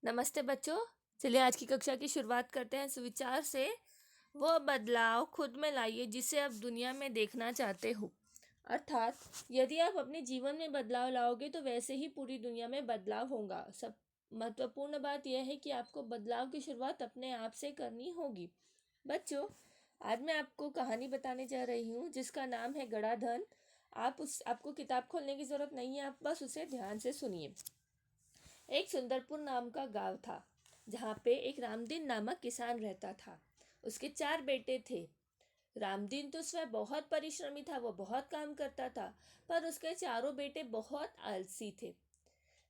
नमस्ते बच्चों। चलिए आज की कक्षा की शुरुआत करते हैं सुविचार से। वो बदलाव खुद में लाइए जिसे आप दुनिया में देखना चाहते हो। अर्थात यदि आप अपने जीवन में बदलाव लाओगे तो वैसे ही पूरी दुनिया में बदलाव होगा। सब महत्वपूर्ण बात यह है कि आपको बदलाव की शुरुआत अपने आप से करनी होगी। बच्चों, आज मैं आपको कहानी बताने जा रही हूँ जिसका नाम है गड़ा धन। आपको किताब खोलने की जरूरत नहीं है, आप बस उसे ध्यान से सुनिए। एक सुंदरपुर नाम का गांव था जहाँ पे एक रामदीन नामक किसान रहता था। उसके 4 बेटे थे। रामदीन तो स्वयं बहुत परिश्रमी था, वो बहुत काम करता था, पर उसके चारों बेटे बहुत आलसी थे।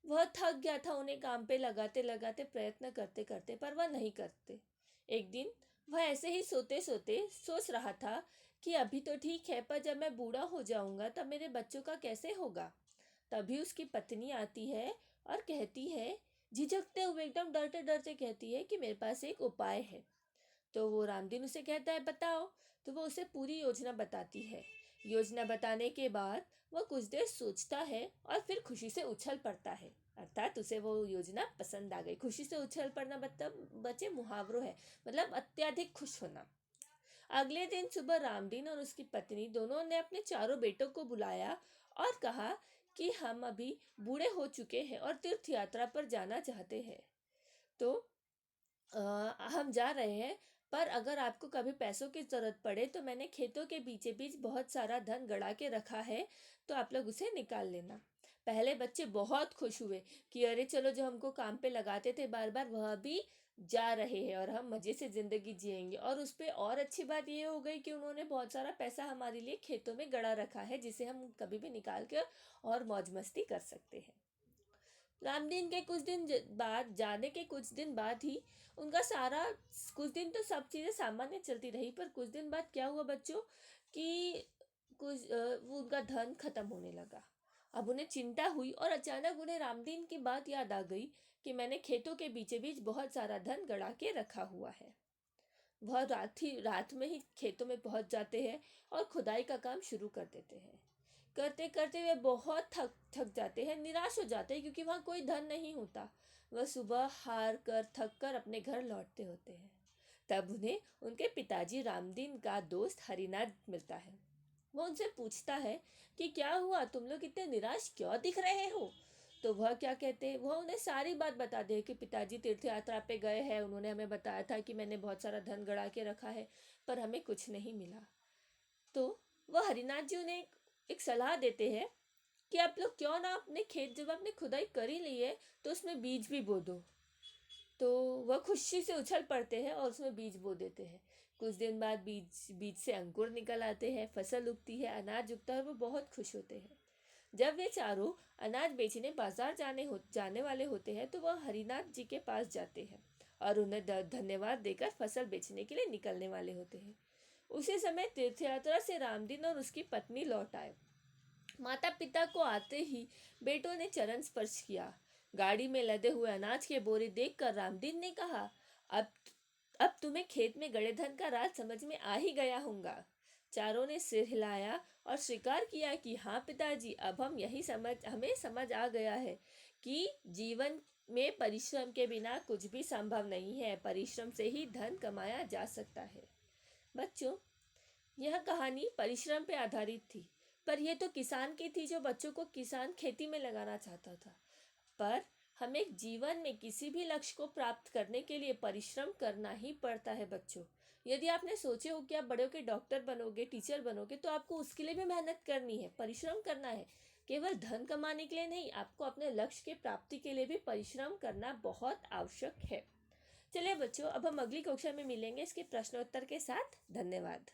वह थक गया था उन्हें काम पे लगाते लगाते, प्रयत्न करते करते, पर वह नहीं करते। एक दिन वह ऐसे ही सोते सोते सोच रहा था कि अभी तो ठीक है, पर जब मैं बूढ़ा हो जाऊंगा तब मेरे बच्चों का कैसे होगा। तभी उसकी पत्नी आती है और कहती है, झिझकते हुए एकदम डरते डरते कहती है कि मेरे पास एक उपाय है। तो वो रामदीन उसे कहता है, बताओ। तो वो उसे पूरी योजना बताती है। योजना बताने के बाद वह कुछ देर सोचता है और फिर खुशी से उछल पड़ता है। अर्थात उसे वो योजना पसंद आ गई। खुशी से उछल पड़ना मतलब बच्चे मुहावरों है, मतलब अत्यधिक खुश होना। अगले दिन सुबह रामदीन और उसकी पत्नी दोनों ने अपने चारों बेटों को बुलाया और कहा कि हम अभी बूढ़े हो चुके हैं और तीर्थ यात्रा पर जाना चाहते हैं। तो हम जा रहे हैं, पर अगर आपको कभी पैसों की जरूरत पड़े तो मैंने खेतों के बीचे बीच बहुत सारा धन गड़ा के रखा है, तो आप लोग उसे निकाल लेना। पहले बच्चे बहुत खुश हुए कि अरे चलो, जो हमको काम पे लगाते थे बार बार वह भी जा रहे हैं और हम मजे से जिंदगी जिएंगे। और उस पे और अच्छी बात ये हो गई कि उन्होंने बहुत सारा पैसा हमारे लिए खेतों में गड़ा रखा है जिसे हम कभी भी निकाल कर और मौज मस्ती कर सकते हैं। रामदीन के कुछ दिन बाद, जाने के कुछ दिन बाद ही उनका सारा, कुछ दिन तो सब चीज़ें सामान्य चलती रही, पर कुछ दिन बाद क्या हुआ बच्चों कि वो उनका धन खत्म होने लगा। अब उन्हें चिंता हुई और अचानक उन्हें रामदीन की बात याद आ गई कि मैंने खेतों के बीचे बीच बहुत सारा धन गड़ा के रखा हुआ है। वह रात में ही खेतों में पहुंच जाते हैं और खुदाई का काम शुरू कर देते हैं। करते करते वे बहुत थक थक जाते हैं, निराश हो जाते हैं, क्योंकि वहाँ कोई धन नहीं होता। वह सुबह हार कर थक कर अपने घर लौटते होते हैं। तब उन्हें उनके पिताजी रामदीन का दोस्त हरिनाथ मिलता है। वो उनसे पूछता है कि क्या हुआ, तुम लोग इतने निराश क्यों दिख रहे हो। तो वह क्या कहते हैं, वह उन्हें सारी बात बता दे कि पिताजी तीर्थ यात्रा पे गए हैं, उन्होंने हमें बताया था कि मैंने बहुत सारा धन गड़ा के रखा है, पर हमें कुछ नहीं मिला। तो वह हरिनाथ जी उन्हें एक सलाह देते हैं कि आप लोग क्यों ना अपने खेत, जब आपने खुदाई कर ही ली है तो उसमें बीज भी बो दो। तो वह खुशी से उछल पड़ते हैं और उसमें बीज बो देते हैं। कुछ दिन बाद बीज बीज से अंकुर निकल आते हैं, फसल उगती है, अनाज उगता है और वो बहुत खुश होते हैं। जब वे चारों अनाज बेचने बाजार जाने वाले होते हैं तो वह हरिनाथ जी के पास जाते हैं और उन्हें धन्यवाद देकर फसल बेचने के लिए निकलने वाले होते हैं। उसी समय तीर्थ यात्रा से रामदीन और उसकी पत्नी लौट आए। माता पिता को आते ही बेटों ने चरण स्पर्श किया। गाड़ी में लदे हुए अनाज के बोरे देखकर रामदीन ने कहा, अब अब तुम्हें खेत में गड़े धन का राज समझ में आ ही गया होगा। चारों ने सिर हिलाया और स्वीकार किया कि हाँ पिताजी, अब हमें समझ आ गया है कि जीवन में परिश्रम के बिना कुछ भी संभव नहीं है, परिश्रम से ही धन कमाया जा सकता है। बच्चों, यह कहानी परिश्रम पे आधारित थी, पर यह तो किसान की थी जो बच्चों को किसान खेती में लगाना चाहता था। पर हमें जीवन में किसी भी लक्ष्य को प्राप्त करने के लिए परिश्रम करना ही पड़ता है बच्चों। यदि आपने सोचे हो कि आप बड़े होकर डॉक्टर बनोगे, टीचर बनोगे, तो आपको उसके लिए भी मेहनत करनी है, परिश्रम करना है। केवल धन कमाने के लिए नहीं, आपको अपने लक्ष्य के प्राप्ति के लिए भी परिश्रम करना बहुत आवश्यक है। चलिए बच्चों, अब हम अगली कक्षा में मिलेंगे इसके प्रश्नोत्तर के साथ। धन्यवाद।